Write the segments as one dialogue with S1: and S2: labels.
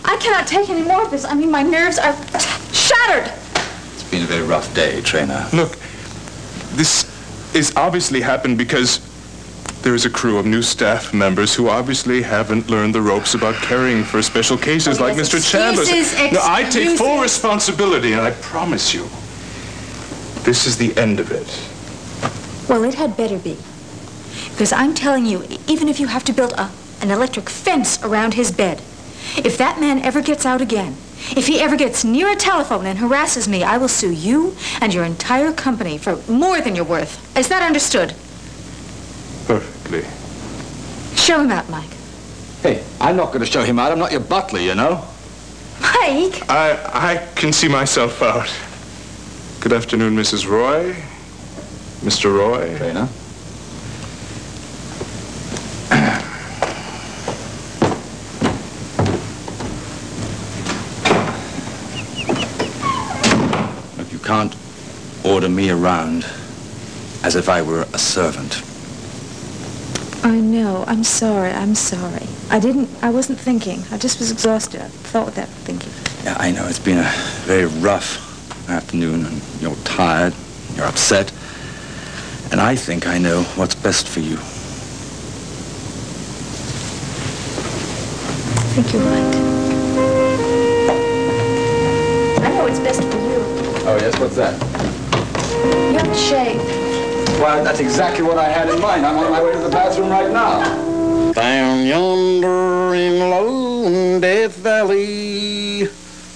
S1: I cannot take any more of this. I mean, my nerves are shattered.
S2: It's been a very rough day, Trainer.
S3: Look, this is obviously happened because there is a crew of new staff members who obviously haven't learned the ropes about caring for special cases like Mr. Chandler's. No, I take full responsibility, and I promise you, this is the end of it.
S1: Well, it had better be. Because I'm telling you, even if you have to build an electric fence around his bed, if that man ever gets out again, if he ever gets near a telephone and harasses me, I will sue you and your entire company for more than you're worth. Is that understood?
S3: Perfectly.
S1: Show him out, Mike.
S2: Hey, I'm not going to show him out. I'm not your butler, you know.
S1: Mike!
S3: I can see myself out. Good afternoon, Mrs. Roy. Mr. Roy.
S2: Trainer. Look, you can't order me around as if I were a servant.
S1: I know. I'm sorry. I wasn't thinking. I just was exhausted. I thought without thinking.
S2: Yeah, I know. It's been a very rough afternoon, and you're tired, you're upset, and I think I know what's best for you.
S1: Thank you, Mike. I know what's best for you.
S2: Oh, yes? What's that?
S1: You have to shave.
S2: Well, that's exactly what I had in mind. I'm on my way to the bathroom right now.
S4: Down yonder in Lone Death Valley,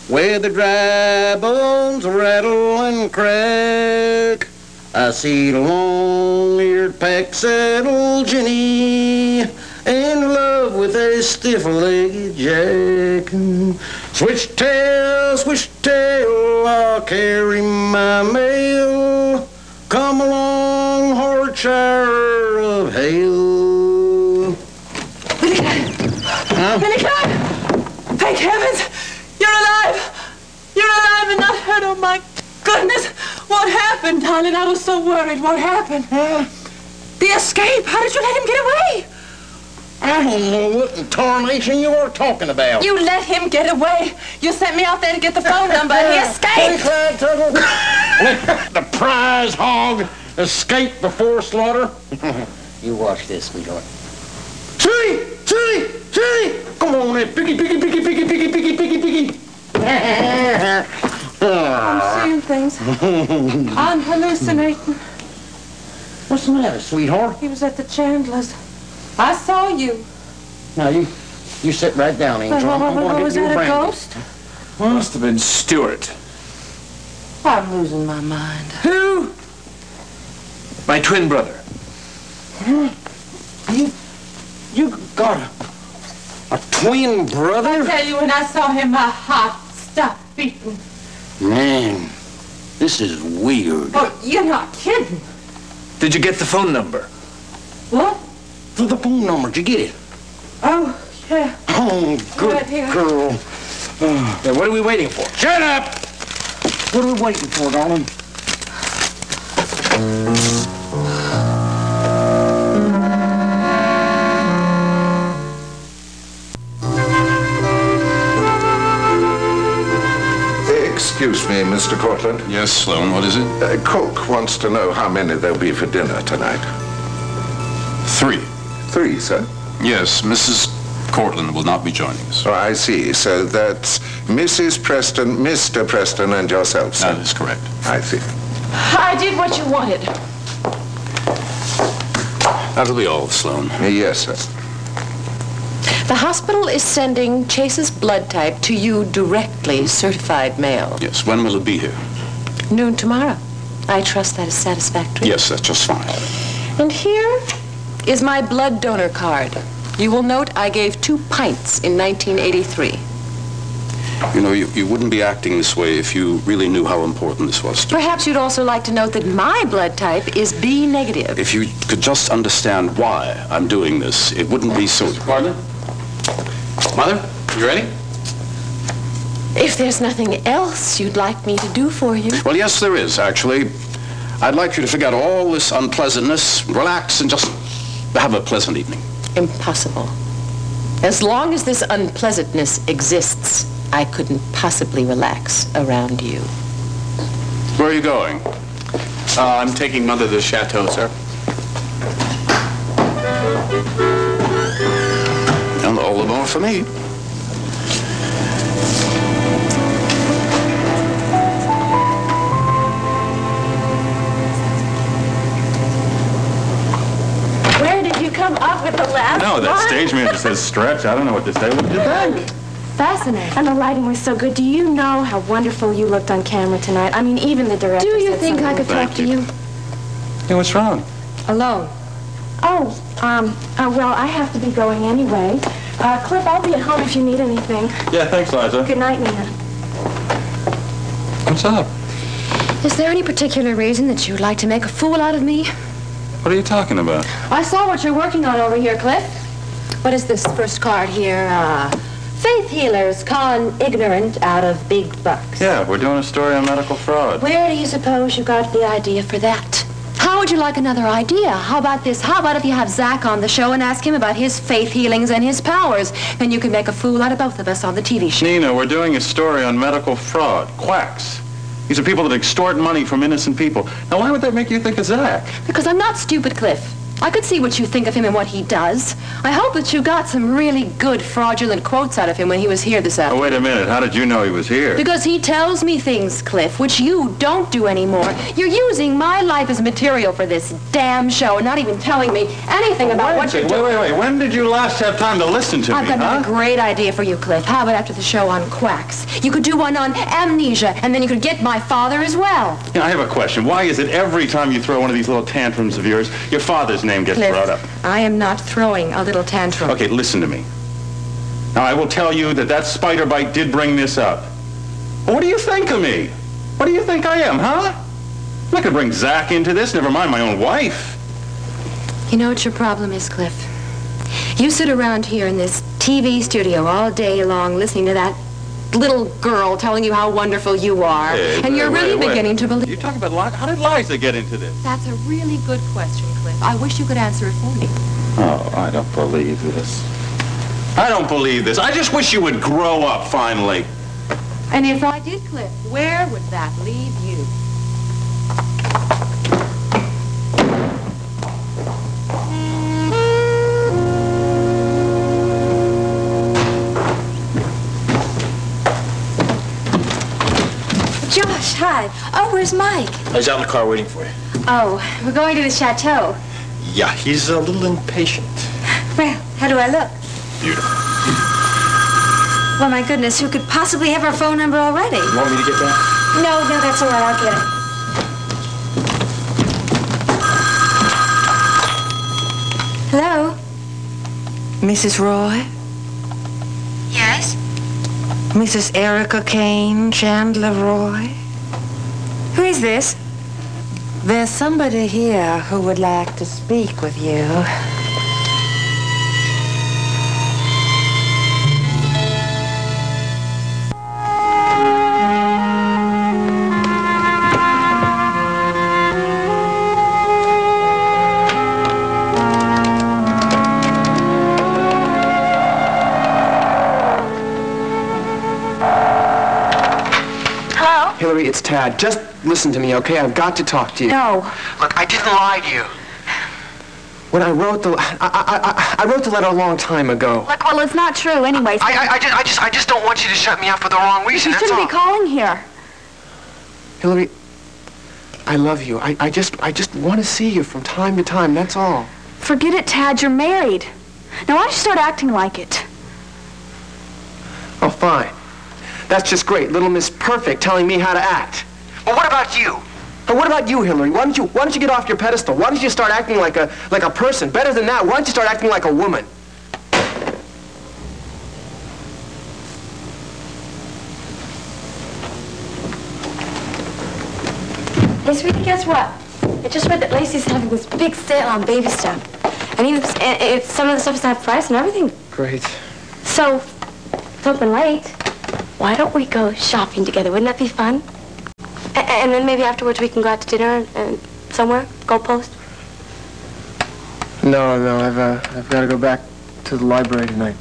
S4: where the dry bones rattle and crack, I see the long-eared pack-saddle Jenny in love with a stiff-legged Jack. Switch tail, I'll carry my mail. Come along, Horshire of Hale.
S5: Billy!
S4: Huh?
S5: Billy, come! Thank heavens! You're alive! You're alive and not hurt! Oh, my goodness! What happened, darling? I was so worried. What happened? The escape! How did you let him get away?
S4: I don't know what in tarnation you are talking about.
S5: You let him get away. You sent me out there to get the phone number and he escaped.
S4: Let the prize hog escape before slaughter. You watch this, sweetheart. See! Come on there, piggy.
S5: I'm seeing things. I'm hallucinating.
S4: What's the matter, sweetheart?
S5: He was at the Chandler's. I saw you.
S4: Now, you sit right down, Angel. I'm gonna
S5: Was
S4: get you
S5: that a
S4: brandy.
S5: ghost?
S3: Must have been Stuart.
S5: I'm losing my mind.
S3: Who? My twin brother.
S4: You got a twin brother?
S5: I tell you, when I saw him, my heart stopped beating.
S4: Man, this is weird.
S5: Oh, you're not kidding.
S3: Did you get the phone number?
S5: What?
S4: The phone number, did you get it?
S5: Oh, yeah.
S4: Oh, good
S5: Right here.
S4: girl.
S3: Then what are we waiting for?
S4: Shut up! What are we waiting for, darling?
S6: Excuse me, Mr. Cortland.
S7: Yes, Sloan, what is it?
S6: Cook wants to know how many there'll be for dinner tonight.
S7: 3.
S6: 3, sir.
S7: Yes, Mrs. Cortland will not be joining us.
S6: Oh, I see. So that's Mrs. Preston, Mr. Preston, and yourself, sir.
S7: That is correct.
S6: I see.
S5: I did what you wanted.
S7: That'll be all, Sloan.
S6: Yes, sir.
S8: The hospital is sending Chase's blood type to you directly, certified mail.
S7: Yes, when will it be here?
S8: Noon tomorrow. I trust that is satisfactory.
S7: Yes, that's just fine.
S8: And here is my blood donor card. You will note I gave 2 pints in 1983.
S7: You know, you wouldn't be acting this way if you really knew how important this was to you.
S8: Perhaps you'd also like to note that my blood type is B negative.
S7: If you could just understand why I'm doing this, it wouldn't be so...
S2: Pardon? Mother, you ready?
S8: If there's nothing else you'd like me to do for you.
S7: Well, yes, there is, actually. I'd like you to forget all this unpleasantness, relax, and just have a pleasant evening.
S8: Impossible. As long as this unpleasantness exists, I couldn't possibly relax around you.
S7: Where are you going?
S9: I'm taking Mother to the chateau, sir.
S7: And all the more for me.
S10: Where did you come up with the last
S2: No, that
S10: line?
S2: stage manager says stretch. I don't know what to say. What did you think?
S10: Fascinating. And the lighting was so good. Do you know how wonderful you looked on camera tonight? I mean, even the director
S8: Do you
S10: said
S8: think I
S10: something.
S8: could talk to you?
S2: Yeah, what's wrong?
S8: Alone.
S10: Well, I have to be going anyway. Cliff, I'll be at home if you need anything.
S2: Yeah, thanks, Liza.
S10: Good night, Nina.
S2: What's up?
S8: Is there any particular reason that you'd like to make a fool out of me?
S2: What are you talking about?
S10: I saw what you're working on over here, Cliff.
S8: What is this first card here?
S10: Faith healers con ignorant out of big bucks.
S2: Yeah, we're doing a story on medical fraud.
S8: Where do you suppose you got the idea for that? How would you like another idea? How about this? How about if you have Zach on the show and ask him about his faith healings and his powers? Then you can make a fool out of both of us on the TV show.
S2: Nina, we're doing a story on medical fraud. Quacks. These are people that extort money from innocent people. Now, why would that make you think of Zach?
S8: Because I'm not stupid, Cliff. I could see what you think of him and what he does. I hope that you got some really good fraudulent quotes out of him when he was here this
S2: Oh,
S8: afternoon.
S2: wait a minute. How did you know he was here?
S8: Because he tells me things, Cliff, which you don't do anymore. You're using my life as material for this damn show and not even telling me anything about what you're doing.
S2: Wait. When did you last have time to listen to
S8: I've
S2: me,
S8: got another great idea for you, Cliff. How about after the show on quacks? You could do one on amnesia, and then you could get my father as well.
S2: Yeah, I have a question. Why is it every time you throw one of these little tantrums of yours, your father's name gets
S8: Cliff,
S2: brought up?
S8: I am not throwing a little tantrum.
S2: Okay, listen to me. Now, I will tell you that spider bite did bring this up. But what do you think of me? What do you think I am, huh? I'm not going to bring Zach into this, never mind my own wife.
S8: You know what your problem is, Cliff? You sit around here in this TV studio all day long listening to that little girl telling you how wonderful you are.
S2: Hey,
S8: and you're really
S2: wait.
S8: beginning to believe...
S2: You talk about Liza. How did Liza get into this?
S8: That's a really good question, Cliff. I wish you could answer it for me.
S2: Oh, I don't believe this. I don't believe this. I just wish you would grow up, finally.
S8: And if I did, Cliff, where would that leave you?
S1: Josh, hi. Oh, where's Mike?
S9: He's out in the car waiting for you.
S1: Oh, we're going to the chateau.
S9: Yeah, he's a little impatient.
S1: Well, how do I look?
S9: Beautiful.
S1: Well, my goodness, who could possibly have our phone number already?
S9: You want me to get that?
S1: No, that's all right. I'll get it. Hello?
S11: Mrs. Roy?
S1: Yes?
S11: Mrs. Erica Kane, Chandler Roy?
S1: Who is this?
S11: There's somebody here who would like to speak with you.
S12: Hillary, it's Tad. Just listen to me, okay? I've got to talk to you.
S1: No.
S12: Look, I didn't lie to you. When I wrote the... I wrote the letter a long time ago.
S10: Look, well, it's not true anyway. So
S12: I just don't want you to shut me out for the wrong reason,
S10: you
S12: that's
S10: shouldn't
S12: all.
S10: be calling here.
S12: Hillary, I love you. I just want to see you from time to time, that's all.
S10: Forget it, Tad. You're married. Now, why don't you start acting like it?
S12: Oh, fine. That's just great. Little Miss Perfect telling me how to act. Well, what about you? Or what about you, Hillary? Why don't you get off your pedestal? Why don't you start acting like a person? Better than that, why don't you start acting like a woman?
S1: Hey, sweetie, guess what? I just read that Lacey's having this big sale on baby stuff. And even if some of the stuff is half price and everything.
S12: Great.
S1: So, it's open late. Why don't we go shopping together? Wouldn't that be fun? And then maybe afterwards we can go out to dinner and somewhere, Gold Post.
S12: No, I've got to go back to the library tonight.